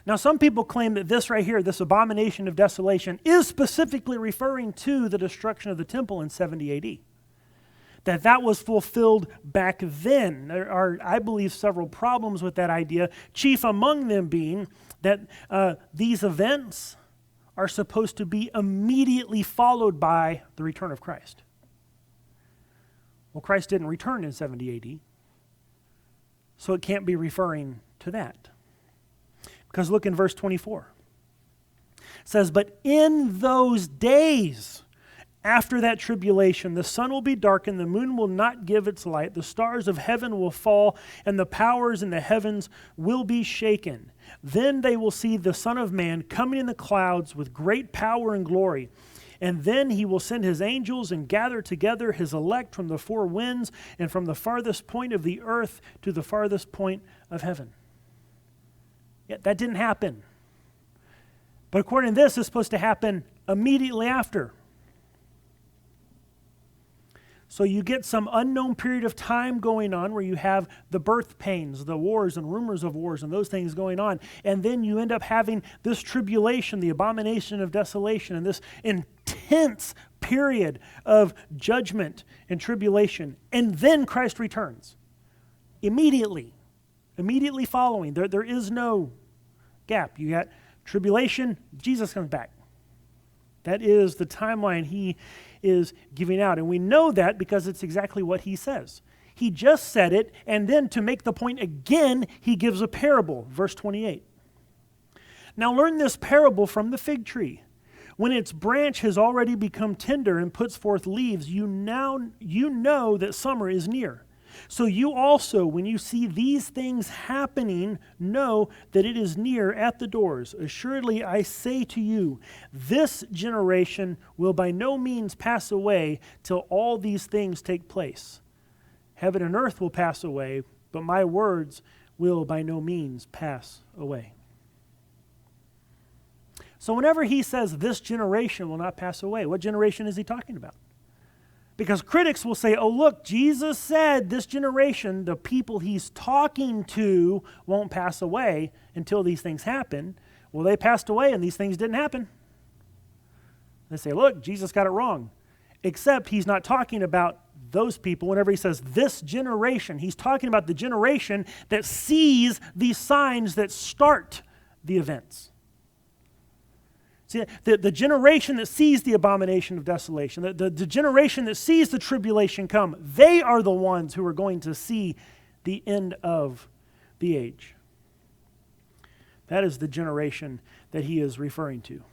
Now, some people claim that this right here, this abomination of desolation, is specifically referring to the destruction of the temple in 70 AD. That was fulfilled back then. There are, I believe, several problems with that idea, chief among them being that these events are supposed to be immediately followed by the return of Christ. Well, Christ didn't return in 70 AD, so it can't be referring to that. Because look in verse 24. It says, "But in those days, after that tribulation, the sun will be darkened, the moon will not give its light, the stars of heaven will fall, and the powers in the heavens will be shaken. Then they will see the Son of Man coming in the clouds with great power and glory. And then he will send his angels and gather together his elect from the four winds and from the farthest point of the earth to the farthest point of heaven." Yet that didn't happen. But according to this, it's supposed to happen immediately after. So you get some unknown period of time going on where you have the birth pains, the wars and rumors of wars and those things going on. And then you end up having this tribulation, the abomination of desolation, and this intense period of judgment and tribulation. And then Christ returns. Immediately following. There is no gap. You got tribulation, Jesus comes back. That is the timeline he is giving out. And we know that because it's exactly what he says. He just said it, and then to make the point again, he gives a parable. Verse 28. "Now learn this parable from the fig tree. When its branch has already become tender and puts forth leaves, you know that summer is near. So you also, when you see these things happening, know that it is near at the doors. Assuredly, I say to you, this generation will by no means pass away till all these things take place. Heaven and earth will pass away, but my words will by no means pass away." So whenever he says this generation will not pass away, what generation is he talking about? Because critics will say, oh, look, Jesus said this generation, the people he's talking to, won't pass away until these things happen. Well, they passed away and these things didn't happen. They say, look, Jesus got it wrong. Except he's not talking about those people. Whenever he says this generation, he's talking about the generation that sees these signs that start the events. See, the generation that sees the abomination of desolation, the generation that sees the tribulation come, they are the ones who are going to see the end of the age. That is the generation that he is referring to.